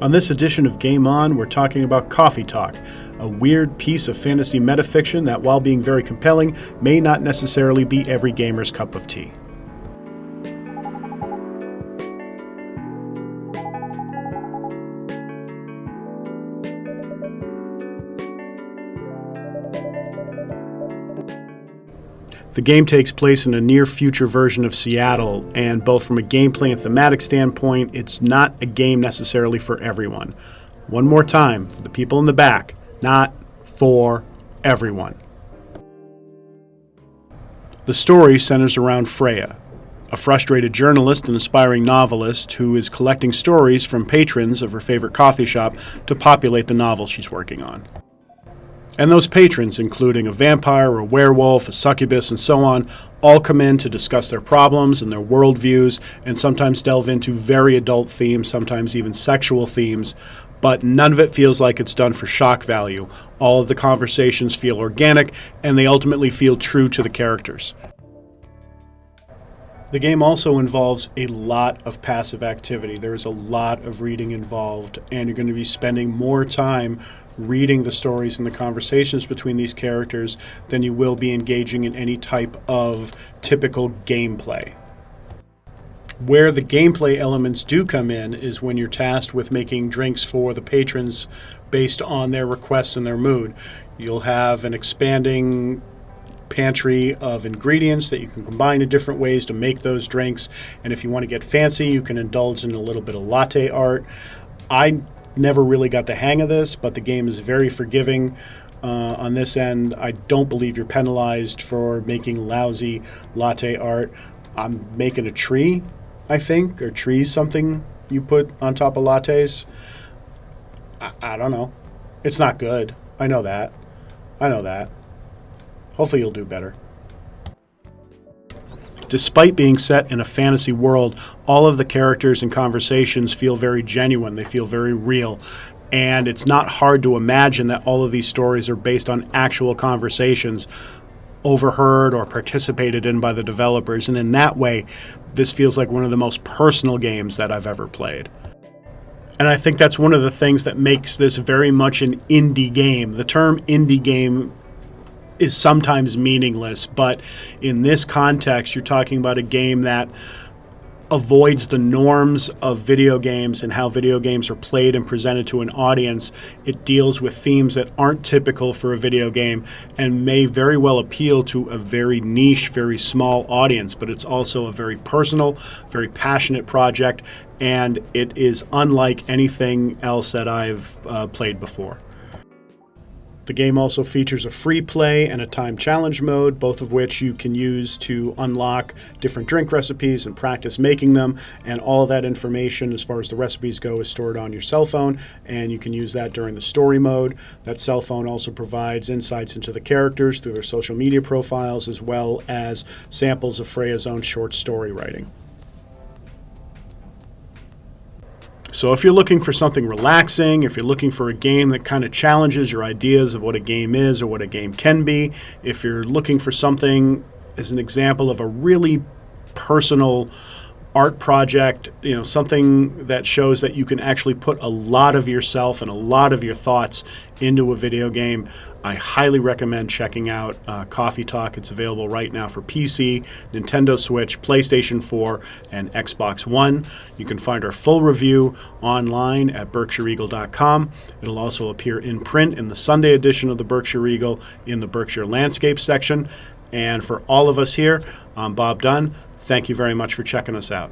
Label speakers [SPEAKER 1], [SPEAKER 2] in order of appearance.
[SPEAKER 1] On this edition of Game On, we're talking about Coffee Talk, a weird piece of fantasy metafiction that, while being very compelling, may not necessarily be every gamer's cup of tea. The game takes place in a near-future version of Seattle, and both from a gameplay and thematic standpoint, it's not a game necessarily for everyone. One more time, for the people in the back, not for everyone. The story centers around Freya, a frustrated journalist and aspiring novelist who is collecting stories from patrons of her favorite coffee shop to populate the novel she's working on. And those patrons, including a vampire, a werewolf, a succubus, and so on, all come in to discuss their problems and their worldviews, and sometimes delve into very adult themes, sometimes even sexual themes, but none of it feels like it's done for shock value. All of the conversations feel organic, and they ultimately feel true to the characters. The game also involves a lot of passive activity. There is a lot of reading involved, and you're going to be spending more time reading the stories and the conversations between these characters than you will be engaging in any type of typical gameplay. Where the gameplay elements do come in is when you're tasked with making drinks for the patrons based on their requests and their mood. You'll have an expanding pantry of ingredients that you can combine in different ways to make those drinks, and if you want to get fancy, you can indulge in a little bit of latte art. I never really got the hang of this, but the game is very forgiving on this end. I don't believe you're penalized for making lousy latte art. I'm making a tree, I think, or tree's something you put on top of lattes. I don't know. It's not good. I know that. Hopefully you'll do better. Despite being set in a fantasy world, all of the characters and conversations feel very genuine. They feel very real. And it's not hard to imagine that all of these stories are based on actual conversations overheard or participated in by the developers. And in that way, this feels like one of the most personal games that I've ever played. And I think that's one of the things that makes this very much an indie game. The term indie game is sometimes meaningless, but in this context, you're talking about a game that avoids the norms of video games and how video games are played and presented to an audience. It deals with themes that aren't typical for a video game and may very well appeal to a very niche, very small audience, but it's also a very personal, very passionate project, and it is unlike anything else that I've played before. The game also features a free play and a time challenge mode, both of which you can use to unlock different drink recipes and practice making them. And all of that information, as far as the recipes go, is stored on your cell phone, and you can use that during the story mode. That cell phone also provides insights into the characters through their social media profiles, as well as samples of Freya's own short story writing. So if you're looking for something relaxing, if you're looking for a game that kind of challenges your ideas of what a game is or what a game can be, if you're looking for something as an example of a really personal art project, something that shows that you can actually put a lot of yourself and a lot of your thoughts into a video game, I highly recommend checking out Coffee Talk. It's available right now for PC, Nintendo Switch, PlayStation 4, and Xbox One. You can find our full review online at BerkshireEagle.com. It'll also appear in print in the Sunday edition of the Berkshire Eagle in the Berkshire Landscape section. And for all of us here, I'm Bob Dunn. Thank you very much for checking us out.